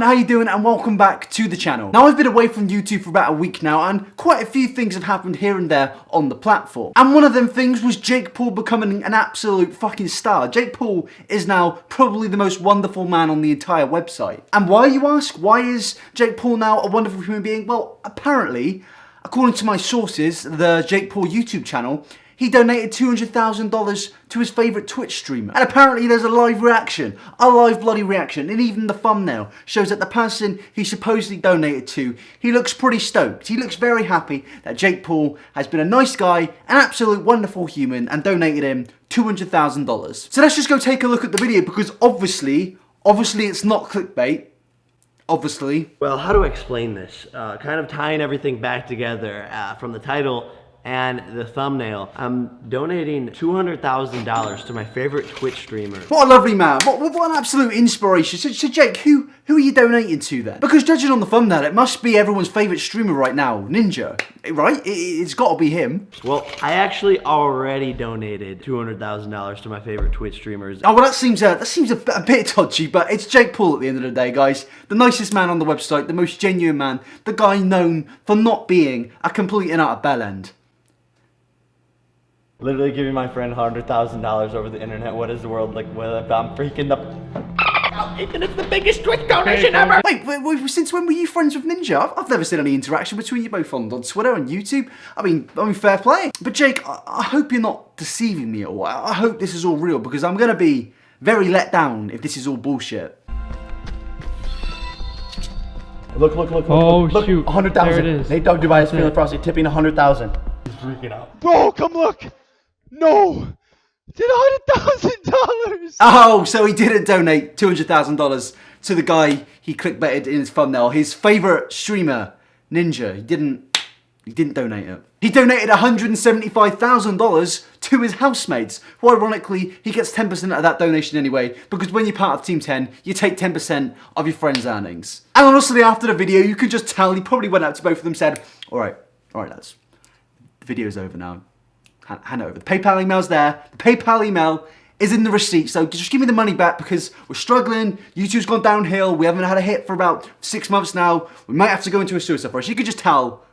everyone, how you doing, and welcome back to the channel. Now, I've been away from YouTube for about a week now, and quite a few things have happened here and there on the platform. And one of them things was Jake Paul becoming an absolute fucking star. Jake Paul is now probably the most wonderful man on the entire website. And why, you ask? Why is Jake Paul now a wonderful human being? Well, apparently, according to my sources, the Jake Paul YouTube channel, he donated $200,000 to his favourite Twitch streamer. And apparently there's a live reaction, a live bloody reaction, and even the thumbnail shows that the person he supposedly donated to, he looks pretty stoked. He looks very happy that Jake Paul has been a nice guy, an absolute wonderful human, and donated him $200,000. So let's just go take a look at the video, because obviously it's not clickbait. Obviously. Well, how do I explain this? Kind of tying everything back together from the title and the thumbnail. I'm donating $200,000 to my favorite Twitch streamer. What a lovely man. What an absolute inspiration. So Jake, who are you donating to then? Because judging on the thumbnail, it must be everyone's favourite streamer right now, Ninja, right? It's got to be him. Well, I actually already donated $200,000 to my favorite Twitch streamers. Oh, well, that seems a bit dodgy, but it's Jake Paul at the end of the day, guys. The nicest man on the website, the most genuine man, the guy known for not being a complete and utter bellend. Literally giving my friend $100,000 over the internet. What is the world like? Well, I'm freaking the... And it's the biggest Twitch donation ever! Wait, since when were you friends with Ninja? I've never seen any interaction between you both on Twitter and YouTube. I mean, fair play. But Jake, I hope you're not deceiving me at all. I hope this is all real, because I'm going to be very let down if this is all bullshit. Look. Oh, look, shoot. 100,000. There it is. Nate Dogg Dubai is feeling frosty, tipping 100,000. He's freaking out. Bro, come look! No! Did $100,000! Oh, so he didn't donate $200,000 to the guy he clickbaited in his thumbnail, his favourite streamer, Ninja. He didn't donate it. He donated $175,000 to his housemates. Well, ironically, he gets 10% of that donation anyway, because when you're part of Team 10, you take 10% of your friend's earnings. And honestly, after the video, you could just tell he probably went out to both of them and said, all right, lads, the video's over now. Hand it over. The PayPal email's there. The PayPal email is in the receipt, so just give me the money back, because we're struggling. YouTube's gone downhill. We haven't had a hit for about 6 months now. We might have to go into a suicide forest. You could just tell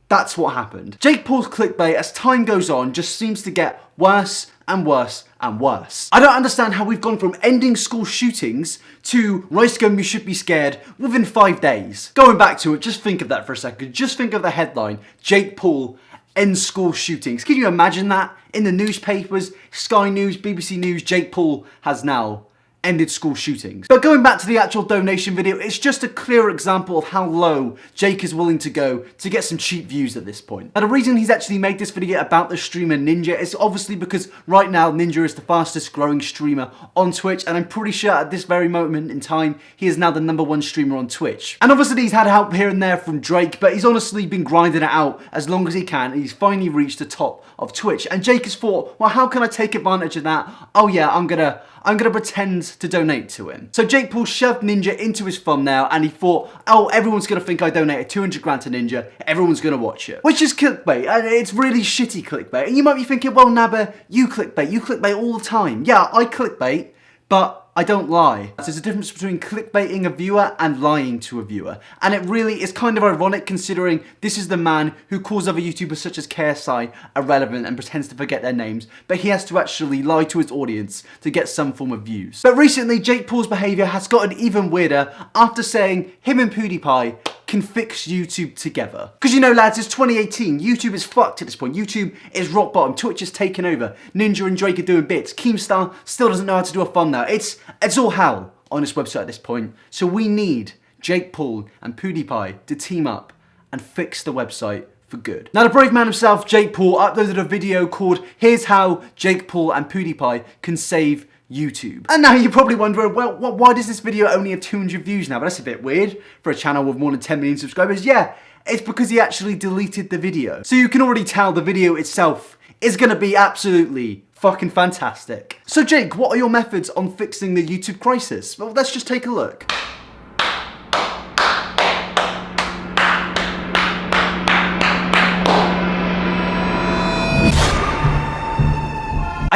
that's what happened. Jake Paul's clickbait, as time goes on, just seems to get worse and worse and worse. I don't understand how we've gone from ending school shootings to Rice Gum, you should be scared within 5 days. Going back to it, just think of that for a second. Just think of the headline, Jake Paul ends school shootings. Can you imagine that? In the newspapers, Sky News, BBC News, Jake Paul has now ended school shootings. But going back to the actual donation video, it's just a clear example of how low Jake is willing to go to get some cheap views at this point. Now, the reason he's actually made this video about the streamer Ninja is obviously because right now Ninja is the fastest growing streamer on Twitch, and I'm pretty sure at this very moment in time he is now the #1 streamer on Twitch. And obviously he's had help here and there from Drake, but he's honestly been grinding it out as long as he can, and he's finally reached the top of Twitch. And Jake has thought, well, how can I take advantage of that? Oh yeah, I'm gonna pretend to donate to him. So Jake Paul shoved Ninja into his thumbnail, and he thought, oh, everyone's gonna think I donated 200 grand to Ninja, everyone's gonna watch it. Which is clickbait, and it's really shitty clickbait. And you might be thinking, well, Nabber, you clickbait all the time. Yeah, I clickbait, but I don't lie. There's a difference between clickbaiting a viewer and lying to a viewer. And it really is kind of ironic, considering this is the man who calls other YouTubers such as KSI irrelevant and pretends to forget their names, but he has to actually lie to his audience to get some form of views. But recently, Jake Paul's behaviour has gotten even weirder after saying him and Pewdiepie can fix YouTube together. Because you know, lads, it's 2018. YouTube is fucked at this point. YouTube is rock bottom. Twitch is taken over. Ninja and Drake are doing bits. Keemstar still doesn't know how to do a thumbnail. It's all hell on this website at this point. So we need Jake Paul and Pewdiepie to team up and fix the website for good. Now, the brave man himself, Jake Paul, uploaded a video called Here's How Jake Paul and Pewdiepie Can Save YouTube. And now you're probably wondering, well, why does this video only have 200 views now? But that's a bit weird for a channel with more than 10 million subscribers. Yeah, it's because he actually deleted the video. So you can already tell the video itself is gonna be absolutely fucking fantastic. So Jake, what are your methods on fixing the YouTube crisis? Well, let's just take a look.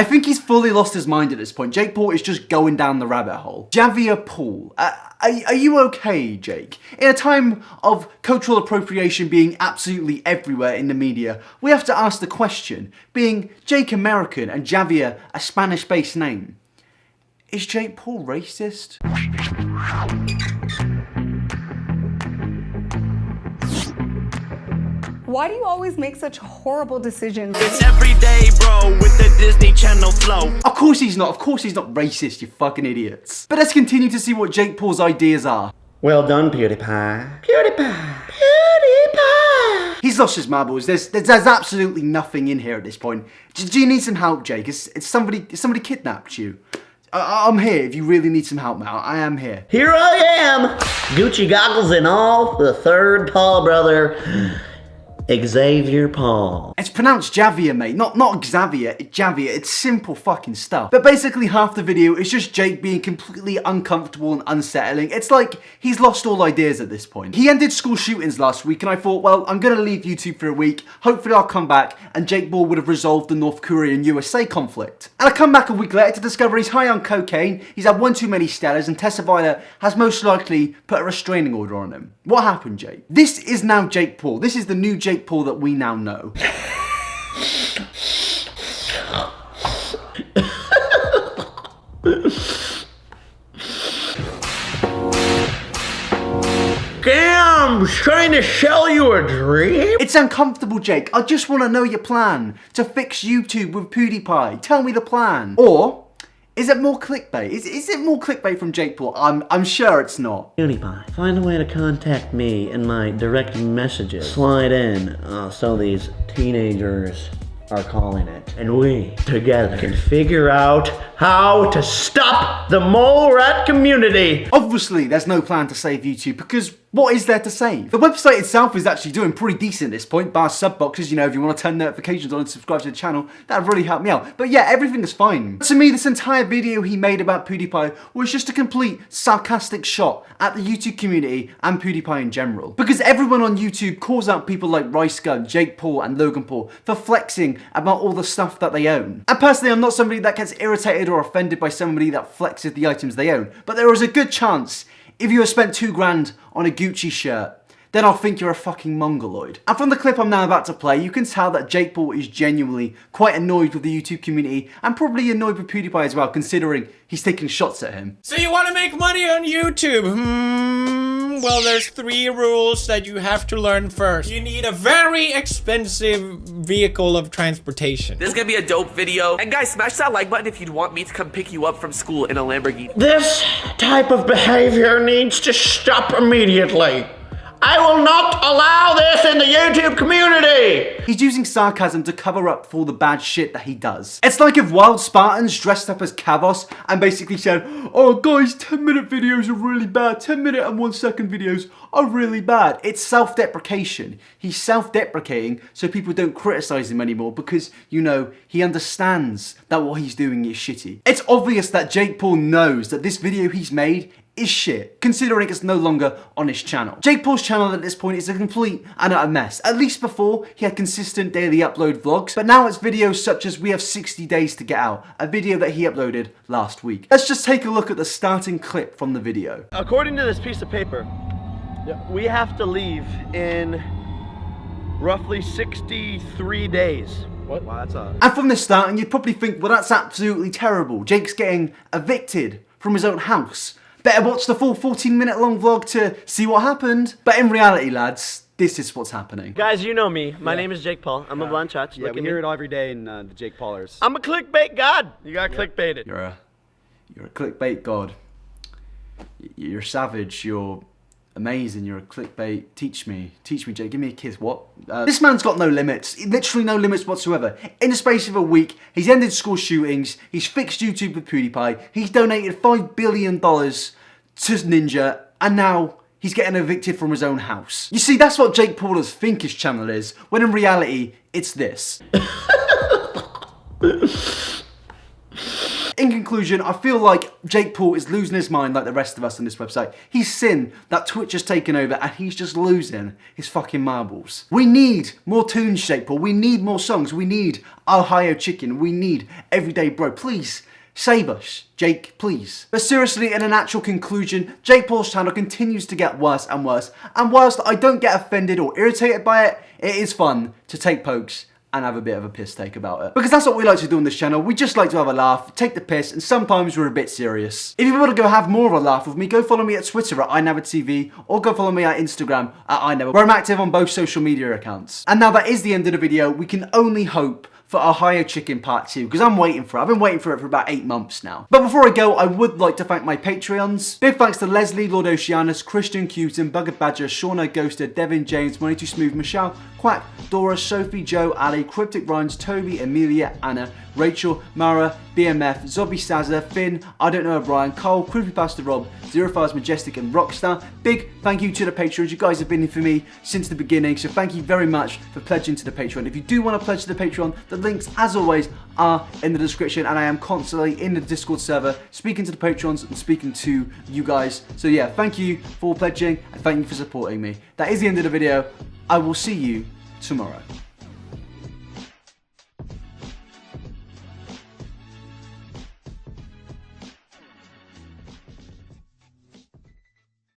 I think he's fully lost his mind at this point. Jake Paul is just going down the rabbit hole. Javier Paul. Are you okay, Jake? In a time of cultural appropriation being absolutely everywhere in the media, we have to ask the question, being Jake American and Javier a Spanish-based name, is Jake Paul racist? Why do you always make such horrible decisions? It's every day, bro, with the Disney Channel flow. Of course he's not racist, you fucking idiots. But let's continue to see what Jake Paul's ideas are. Well done, Pewdiepie. Pewdiepie. He's lost his marbles. There's absolutely nothing in here at this point. Do you need some help, Jake? It's somebody kidnapped you. I'm here if you really need some help now. I am here. Here I am, Gucci goggles and all, the third Paul brother, Xavier Paul. It's pronounced Javier, mate. Not Xavier, Javier. It's simple fucking stuff. But basically half the video is just Jake being completely uncomfortable and unsettling. It's like he's lost all ideas at this point. He ended school shootings last week and I thought, well, I'm gonna leave YouTube for a week. Hopefully I'll come back and Jake Paul would have resolved the North Korea and USA conflict. And I come back a week later to discover he's high on cocaine, he's had one too many Stellas, and Tessa Violet has most likely put a restraining order on him. What happened, Jake? This is now Jake Paul. This is the new Jake Paul that we now know. Damn, trying to sell you a dream? It's uncomfortable, Jake. I just want to know your plan to fix YouTube with Pewdiepie. Tell me the plan. Or is it more clickbait? Is it more clickbait from Jake Paul? I'm sure it's not. Pewdiepie, find a way to contact me in my direct messages. Slide in, so these teenagers are calling it. And we, together, can figure out how to stop the mole rat community. Obviously, there's no plan to save YouTube because what is there to save? The website itself is actually doing pretty decent at this point, bar sub boxes, you know, if you want to turn notifications on and subscribe to the channel, that'd really help me out. But yeah, everything is fine. To me, this entire video he made about PewDiePie was just a complete sarcastic shot at the YouTube community and PewDiePie in general. Because everyone on YouTube calls out people like Rice Gun, Jake Paul and Logan Paul for flexing about all the stuff that they own. And personally, I'm not somebody that gets irritated or offended by somebody that flexes the items they own. But there is a good chance if you have spent $2,000 on a Gucci shirt, then I'll think you're a fucking mongoloid. And from the clip I'm now about to play, you can tell that Jake Paul is genuinely quite annoyed with the YouTube community and probably annoyed with PewDiePie as well, considering he's taking shots at him. So you want to make money on YouTube? Well, there's 3 rules that you have to learn first. You need a very expensive vehicle of transportation. This is gonna be a dope video. And guys, smash that like button if you'd want me to come pick you up from school in a Lamborghini. This type of behavior needs to stop immediately. I will not allow this in the YouTube community! He's using sarcasm to cover up for all the bad shit that he does. It's like if Wild Spartans dressed up as Kavos and basically said, oh guys, 10-minute videos are really bad, 10-minute and 1-second videos are really bad. It's self-deprecation. He's self-deprecating so people don't criticize him anymore because, you know, he understands that what he's doing is shitty. It's obvious that Jake Paul knows that this video he's made is shit, considering it's no longer on his channel. Jake Paul's channel at this point is a complete and utter mess. At least before, he had consistent daily upload vlogs, but now it's videos such as We Have 60 Days to Get Out, a video that he uploaded last week. Let's just take a look at the starting clip from the video. According to this piece of paper, we have to leave in roughly 63 days. What? Wow, that's a... And from the start, and you'd probably think, well, that's absolutely terrible. Jake's getting evicted from his own house. Better watch the full 14-minute long vlog to see what happened. But in reality, lads, this is what's happening. Guys, you know me. My name is Jake Paul. I'm a blunt touch. Yeah, we hear it every day in the Jake Paulers. I'm a clickbait god. You got clickbaited. You're a clickbait god. You're savage. You're amazing. You're a clickbait. Teach me, Jake. Give me a kiss. What? This man's got no limits. Literally no limits whatsoever. In the space of a week, he's ended school shootings. He's fixed YouTube with PewDiePie. He's donated $5 billion to Ninja, and now he's getting evicted from his own house. You see, that's what Jake Paulers think his channel is, when in reality, it's this. In conclusion, I feel like Jake Paul is losing his mind like the rest of us on this website. He's seen that Twitch has taken over and he's just losing his fucking marbles. We need more tunes, Jake Paul. We need more songs. We need Ohio Chicken. We need Everyday Bro. Please, Save us, Jake, please. But seriously, in an actual conclusion, Jake Paul's channel continues to get worse and worse, and whilst I don't get offended or irritated by it, it is fun to take pokes and have a bit of a piss take about it. Because that's what we like to do on this channel. We just like to have a laugh, take the piss, and sometimes we're a bit serious. If you want to go have more of a laugh with me, go follow me at Twitter at iNabber or go follow me at Instagram at iNabber, where I'm active on both social media accounts. And now that is the end of the video. We can only hope for Ohio Chicken Part 2, because I'm waiting for it. I've been waiting for it for about 8 months now. But before I go, I would like to thank my Patreons. Big thanks to Leslie, Lord Oceanus, Christian Cuton, Bugger Badger, Shauna Ghoster, Devin James, Money Too Smooth, Michelle, Quack, Dora, Sophie, Joe, Ali, Cryptic Rhymes, Toby, Amelia, Anna, Rachel, Mara, BMF, Zobby Saza, Finn, I Don't Know Brian, Cole, Creepypasta Rob, Zero Files Majestic, and Rockstar. Big thank you to the Patreons. You guys have been here for me since the beginning, so thank you very much for pledging to the Patreon. If you do want to pledge to the Patreon, the links, as always, are in the description, and I am constantly in the Discord server speaking to the Patrons and speaking to you guys. So yeah, thank you for pledging and thank you for supporting me. That is the end of the video. I will see you tomorrow.